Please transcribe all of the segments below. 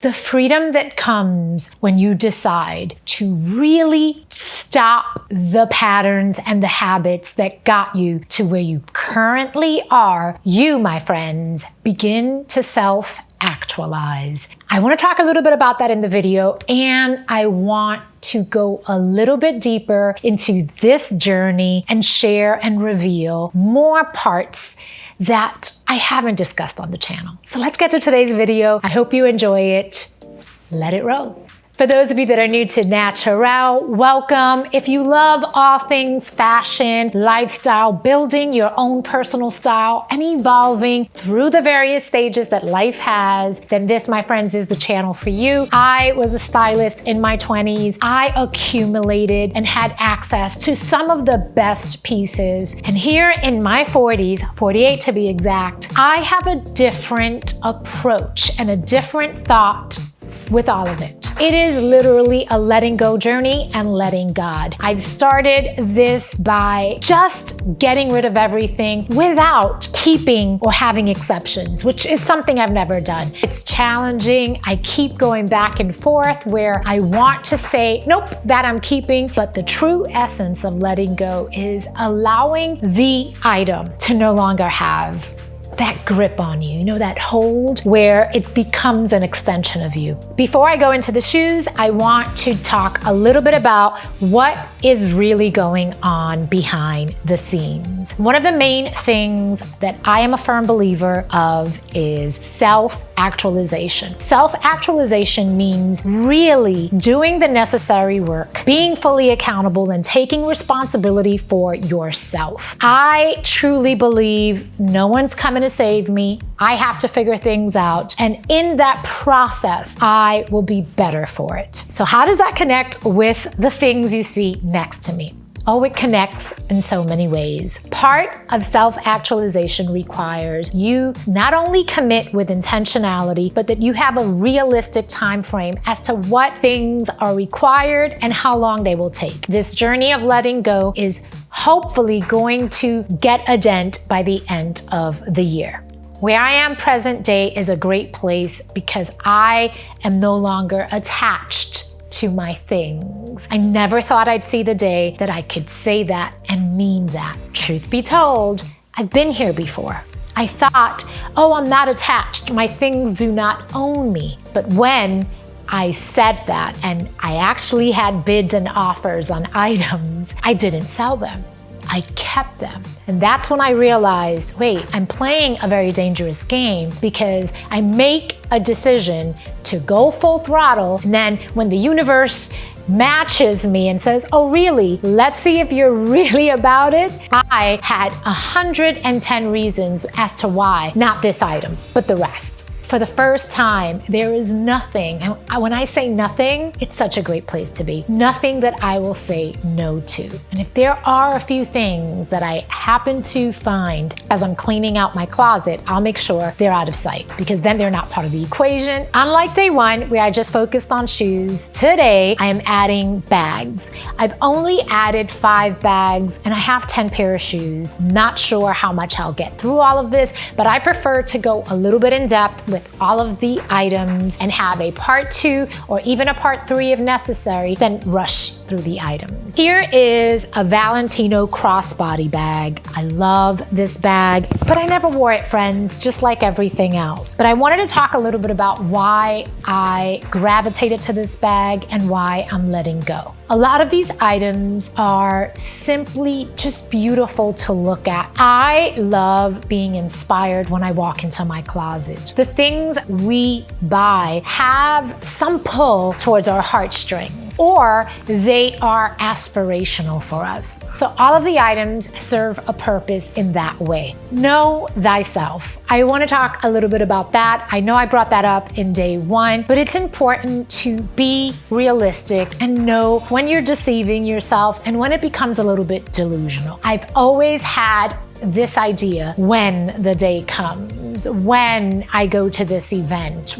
The freedom that comes when you decide to really stop the patterns and the habits that got you to where you currently are, you, my friends, begin to self-actualize. I want to talk a little bit about that in the video, and I want to go a little bit deeper into this journey and share and reveal more parts that I haven't discussed on the channel. So let's get to today's video. I hope you enjoy it. Let it roll. For those of you that are new to Natural, welcome. If you love all things fashion, lifestyle, building your own personal style, and evolving through the various stages that life has, then this, my friends, is the channel for you. I was a stylist in my 20s. I accumulated and had access to some of the best pieces. And here in my 40s, 48 to be exact, I have a different approach and a different thought with all of it. It is literally a letting go journey and letting God. I've started this by just getting rid of everything without keeping or having exceptions, which is something I've never done. It's challenging. I keep going back and forth where I want to say, nope, that I'm keeping, but the true essence of letting go is allowing the item to no longer have that grip on you, that hold where it becomes an extension of you. Before I go into the shoes, I want to talk a little bit about what is really going on behind the scenes. One of the main things that I am a firm believer of is self-actualization. Self-actualization means really doing the necessary work, being fully accountable, and taking responsibility for yourself. I truly believe no one's coming to save me. I have to figure things out. And in that process, I will be better for it. So how does that connect with the things you see next to me? Oh, it connects in so many ways. Part of self-actualization requires you not only commit with intentionality, but that you have a realistic time frame as to what things are required and how long they will take. This journey of letting go is hopefully going to get a dent by the end of the year. Where I am present day is a great place because I am no longer attached to my things. I never thought I'd see the day that I could say that and mean that. Truth be told, I've been here before. I thought, oh, I'm not attached. My things do not own me. But when I said that and I actually had bids and offers on items, I didn't sell them. I kept them. And that's when I realized, wait, I'm playing a very dangerous game because I make a decision to go full throttle. And then when the universe matches me and says, oh, really? Let's see if you're really about it. I had 110 reasons as to why, not this item, but the rest. For the first time, there is nothing, and when I say nothing, it's such a great place to be, nothing that I will say no to. And if there are a few things that I happen to find as I'm cleaning out my closet, I'll make sure they're out of sight because then they're not part of the equation. Unlike day one, where I just focused on shoes, today I am adding bags. I've only added 5 bags and I have 10 pair of shoes. Not sure how much I'll get through all of this, but I prefer to go a little bit in depth with all of the items and have a part 2 or even a part 3 if necessary, then rush through the items. Here is a Valentino crossbody bag. I love this bag, but I never wore it, friends, just like everything else. But I wanted to talk a little bit about why I gravitated to this bag and why I'm letting go. A lot of these items are simply just beautiful to look at. I love being inspired when I walk into my closet. The things we buy have some pull towards our heartstrings, or they are aspirational for us. So all of the items serve a purpose in that way. Know thyself. I want to talk a little bit about that. I know I brought that up in day one, but it's important to be realistic and know when you're deceiving yourself and when it becomes a little bit delusional. I've always had this idea when the day comes, when I go to this event,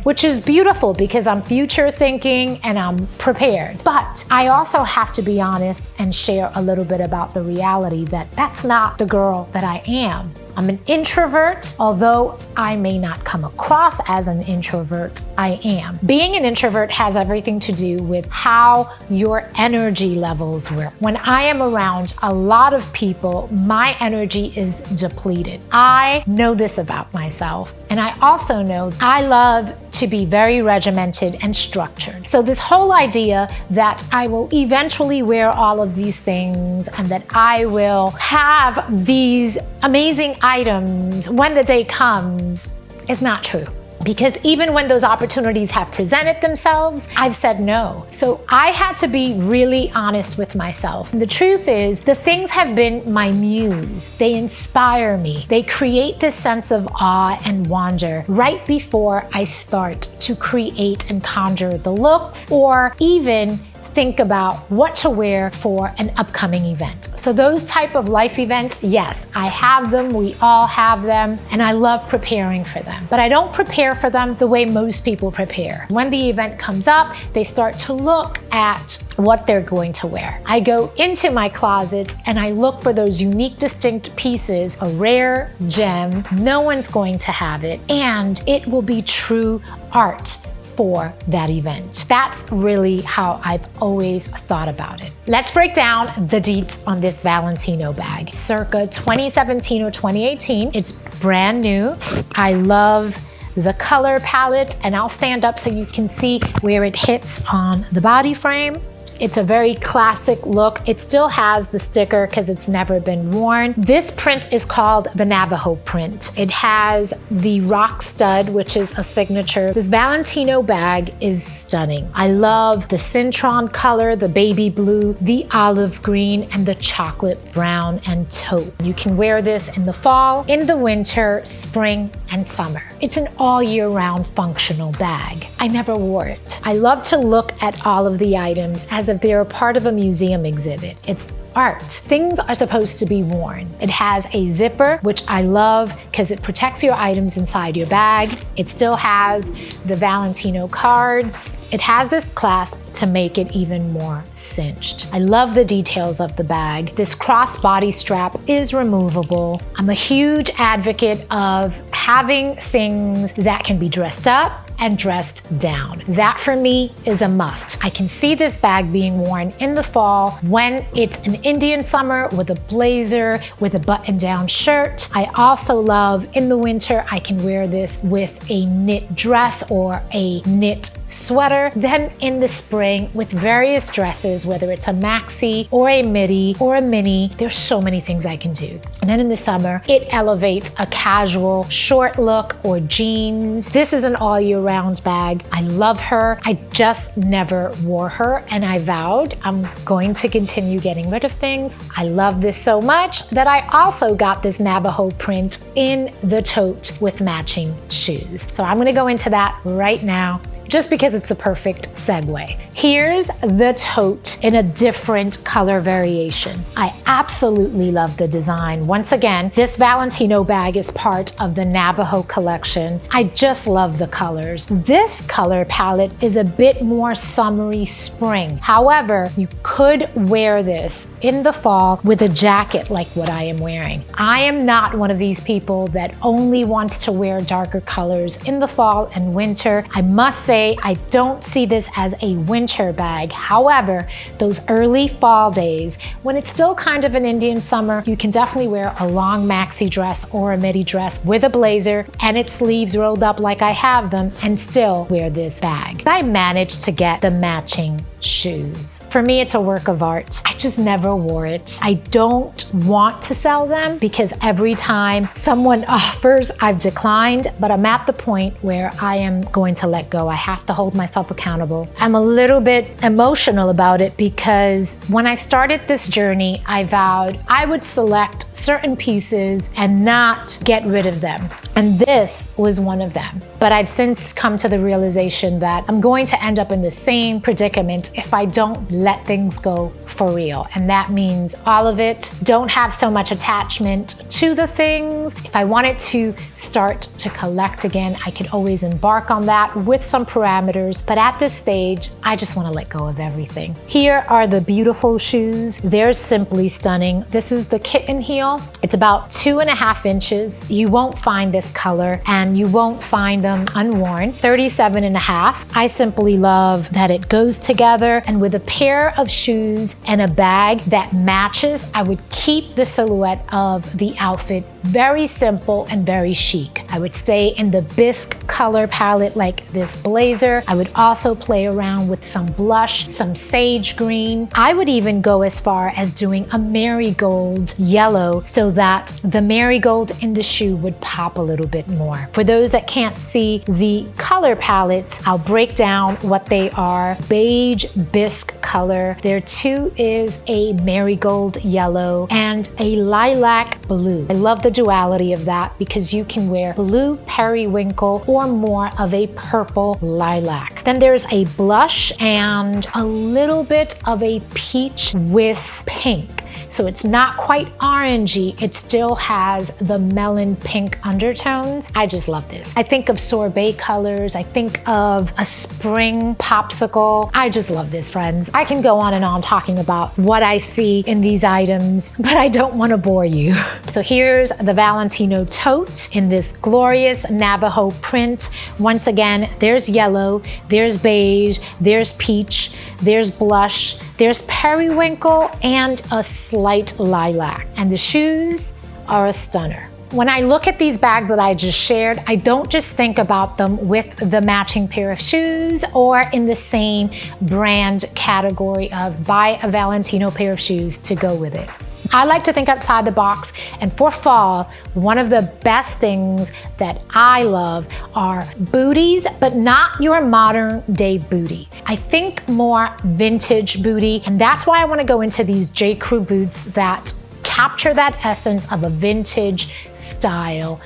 which is beautiful because I'm future thinking and I'm prepared. But I also have to be honest and share a little bit about the reality that that's not the girl that I am. I'm an introvert. Although I may not come across as an introvert, I am. Being an introvert has everything to do with how your energy levels work. When I am around a lot of people, my energy is depleted. I know this about myself, and I also know I love to be very regimented and structured. So this whole idea that I will eventually wear all of these things and that I will have these amazing items when the day comes is not true. Because even when those opportunities have presented themselves, I've said no. So I had to be really honest with myself. And the truth is, the things have been my muse. They inspire me. They create this sense of awe and wonder right before I start to create and conjure the looks, or even think about what to wear for an upcoming event. So those type of life events, yes, I have them, we all have them, and I love preparing for them. But I don't prepare for them the way most people prepare. When the event comes up, they start to look at what they're going to wear. I go into my closets and I look for those unique, distinct pieces, a rare gem, no one's going to have it, and it will be true art for that event. That's really how I've always thought about it. Let's break down the deets on this Valentino bag. Circa 2017 or 2018, it's brand new. I love the color palette, and I'll stand up so you can see where it hits on the body frame. It's a very classic look. It still has the sticker because it's never been worn. This print is called the Navajo print. It has the ROCKSTUD, which is a signature. This Valentino bag is stunning. I love the citron color, the baby blue, the olive green, and the chocolate brown and taupe. You can wear this in the fall, in the winter, spring, and summer. It's an all year round functional bag. I never wore it. I love to look at all of the items as if they're a part of a museum exhibit. It's art. Things are supposed to be worn. It has a zipper, which I love because it protects your items inside your bag. It still has the Valentino cards. It has this clasp to make it even more cinched. I love the details of the bag. This crossbody strap is removable. I'm a huge advocate of having things that can be dressed up and dressed down. That for me is a must. I can see this bag being worn in the fall when it's an Indian summer with a blazer, with a button-down shirt. I also love in the winter, I can wear this with a knit dress or a knit sweater. Then in the spring with various dresses, whether it's a maxi or a midi or a mini, there's so many things I can do. And then in the summer, it elevates a casual short look or jeans. This is an all year round bag. I love her. I just never wore her, and I vowed I'm going to continue getting rid of things. I love this so much that I also got this Navajo print in the tote with matching shoes. So I'm gonna go into that right now, just because it's a perfect segue. Here's the tote in a different color variation. I absolutely love the design. Once again, this Valentino bag is part of the Navajo collection. I just love the colors. This color palette is a bit more summery spring. However, you could wear this in the fall with a jacket like what I am wearing. I am not one of these people that only wants to wear darker colors in the fall and winter. I must say, I don't see this as a winter bag. However, those early fall days, when it's still kind of an Indian summer, you can definitely wear a long maxi dress or a midi dress with a blazer and its sleeves rolled up like I have them, and still wear this bag. I managed to get the matching shoes. For me, it's a work of art. I just never wore it. I don't want to sell them because every time someone offers, I've declined, but I'm at the point where I am going to let go. I have to hold myself accountable. I'm a little bit emotional about it because when I started this journey, I vowed I would select certain pieces and not get rid of them. And this was one of them. But I've since come to the realization that I'm going to end up in the same predicament if I don't let things go for real. And that means all of it. Don't have so much attachment to the things. If I wanted to start to collect again, I could always embark on that with some parameters. But at this stage, I just want to let go of everything. Here are the beautiful shoes. They're simply stunning. This is the kitten heel. It's about 2.5 inches. You won't find this color and you won't find them unworn. 37.5. I simply love that it goes together, and with a pair of shoes and a bag that matches, I would keep the silhouette of the outfit very simple and very chic. I would stay in the bisque color palette like this blazer. I would also play around with some blush, some sage green. I would even go as far as doing a marigold yellow so that the marigold in the shoe would pop a little bit more. For those that can't see the color palettes, I'll break down what they are. Beige bisque color. There too is a marigold yellow and a lilac blue. I love the duality of that because you can wear blue periwinkle or more of a purple lilac. Then there's a blush and a little bit of a peach with pink. So it's not quite orangey, it still has the melon pink undertones. I just love this. I think of sorbet colors, I think of a spring popsicle. I just love this, friends. I can go on and on talking about what I see in these items, but I don't want to bore you. So here's the Valentino tote in this glorious Navajo print. Once again, there's yellow, there's beige, there's peach, there's blush, there's periwinkle, and a slight lilac. And the shoes are a stunner. When I look at these bags that I just shared, I don't just think about them with the matching pair of shoes or in the same brand category of buy a Valentino pair of shoes to go with it. I like to think outside the box, and for fall, one of the best things that I love are booties, but not your modern day bootie. I think more vintage bootie, and that's why I want to go into these J.CREW boots that capture that essence of a vintage style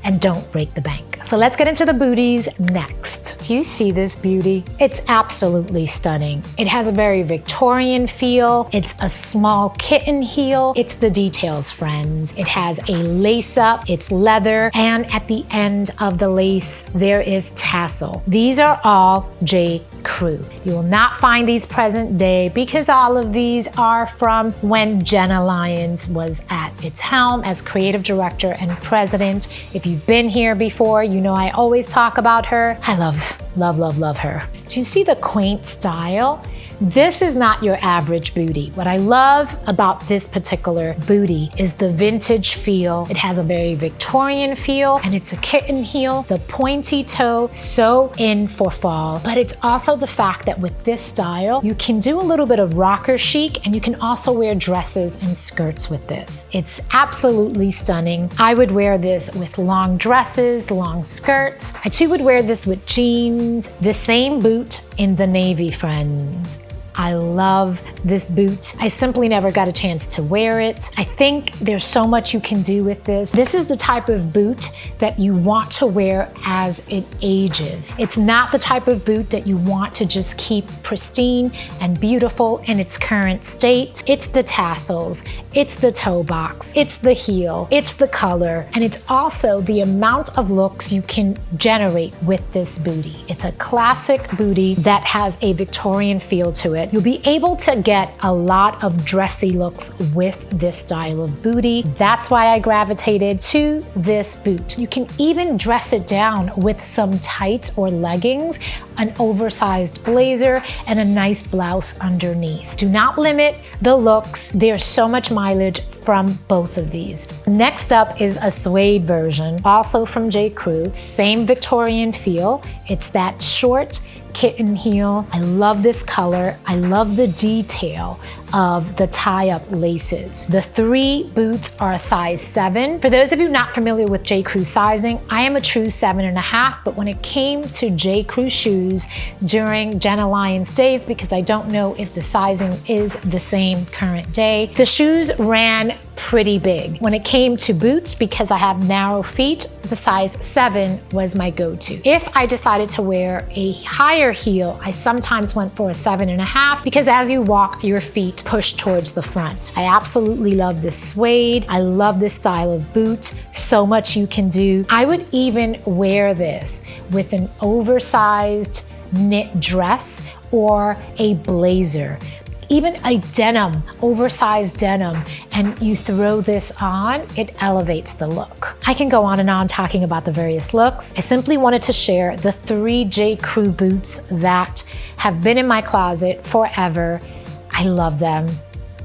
and don't break the bank. So let's get into the booties next. Do you see this beauty? It's absolutely stunning. It has a very Victorian feel. It's a small kitten heel. It's the details, friends. It has a lace up, it's leather, and at the end of the lace, there is tassel. These are all J.CREW. You will not find these present day because all of these are from when Jenna Lyons was at its helm as creative director and president. If you've been here before, you know I always talk about her. I love her. Do you see the quaint style? This is not your average bootie. What I love about this particular bootie is the vintage feel. It has a very Victorian feel, and it's a kitten heel, the pointy toe, so in for fall. But it's also the fact that with this style, you can do a little bit of rocker chic, and you can also wear dresses and skirts with this. It's absolutely stunning. I would wear this with long dresses, long skirts. I too would wear this with jeans. The same boot in the navy, friends. I love this boot. I simply never got a chance to wear it. I think there's so much you can do with this. This is the type of boot that you want to wear as it ages. It's not the type of boot that you want to just keep pristine and beautiful in its current state. It's the tassels, it's the toe box, it's the heel, it's the color, and it's also the amount of looks you can generate with this bootie. It's a classic bootie that has a Victorian feel to it. You'll be able to get a lot of dressy looks with this style of bootie. That's why I gravitated to this boot. You can even dress it down with some tights or leggings, an oversized blazer, and a nice blouse underneath. Do not limit the looks. There's so much mileage from both of these. Next up is a suede version, also from J.CREW. Same Victorian feel. It's that short kitten heel. I love this color. I love the detail of the tie-up laces. The 3 boots are a size 7. For those of you not familiar with J.CREW sizing, I am a true 7.5, but when it came to J.CREW shoes during Jenna Lyons days, because I don't know if the sizing is the same current day, the shoes ran pretty big. When it came to boots, because I have narrow feet, the size 7 was my go-to. If I decided to wear a higher heel, I sometimes went for a 7.5 because as you walk, your feet push towards the front. I absolutely love this suede. I love this style of boot. So much you can do. I would even wear this with an oversized knit dress or a blazer. Even a denim, oversized denim, and you throw this on, it elevates the look. I can go on and on talking about the various looks. I simply wanted to share the 3 J.CREW boots that have been in my closet forever. I love them,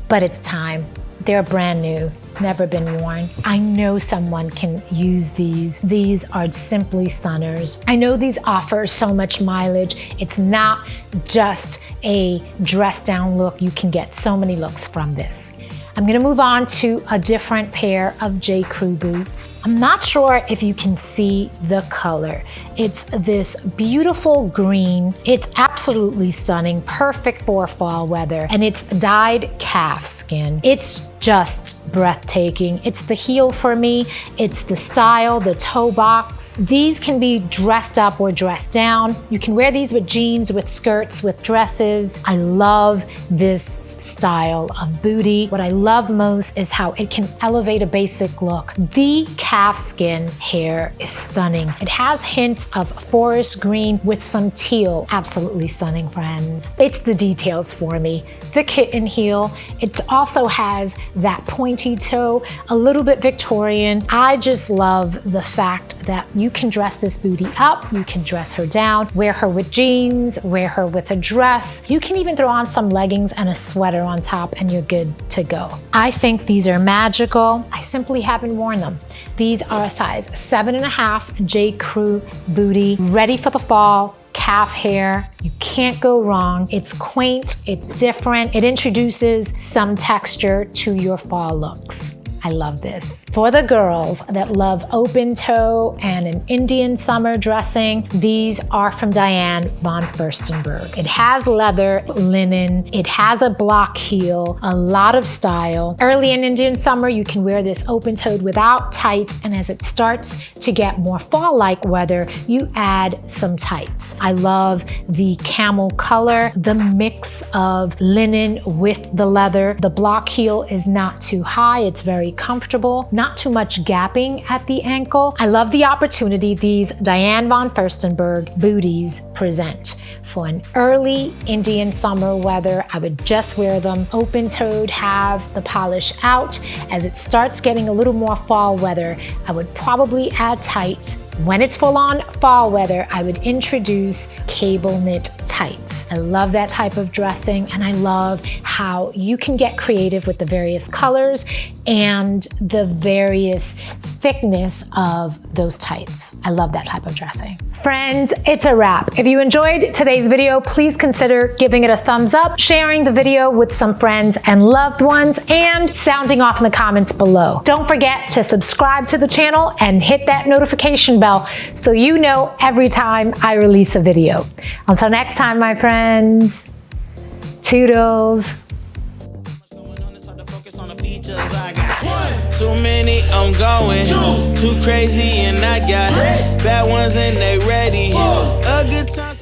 but it's time. They're brand new, never been worn. I know someone can use these. These are simply stunners. I know these offer so much mileage. It's not just a dress down look. You can get so many looks from this. I'm gonna move on to a different pair of J.CREW boots. I'm not sure if you can see the color. It's this beautiful green. It's absolutely stunning, perfect for fall weather, and it's dyed calf skin. It's just breathtaking. It's the heel for me. It's the style, the toe box. These can be dressed up or dressed down. You can wear these with jeans, with skirts, with dresses. I love this style of bootie. What I love most is how it can elevate a basic look. The calf skin hair is stunning. It has hints of forest green with some teal. Absolutely stunning, friends. It's the details for me. The kitten heel. It also has that pointy toe, a little bit Victorian. I just love the fact that you can dress this bootie up, you can dress her down, wear her with jeans, wear her with a dress. You can even throw on some leggings and a sweater on top and you're good to go. I think these are magical. I simply haven't worn them. These are a size 7.5 J.CREW bootie, ready for the fall. Calf hair, you can't go wrong. It's quaint, it's different. It introduces some texture to your fall looks. I love this. For the girls that love open toe and an Indian summer dressing, these are from DIANE von Furstenberg. It has leather, linen, it has a block heel, a lot of style. Early in Indian summer, you can wear this open-toed without tights, and as it starts to get more fall-like weather, you add some tights. I love the camel color, the mix of linen with the leather. The block heel is not too high, it's very comfortable, not too much gapping at the ankle. I love the opportunity these DIANE von Furstenberg booties present. For an early Indian summer weather, I would just wear them open-toed, have the polish out. As it starts getting a little more fall weather, I would probably add tights. When it's full-on fall weather, I would introduce cable knit tights. I love that type of dressing, and I love how you can get creative with the various colors and the various thickness of those tights. I love that type of dressing. Friends, it's a wrap. If you enjoyed today's video, please consider giving it a thumbs up, sharing the video with some friends and loved ones, and sounding off in the comments below. Don't forget to subscribe to the channel and hit that notification bell so you know every time I release a video. Until next time, my friends, toodles. Too many, I'm going. Too crazy, and I got bad ones, and they ready. A good time.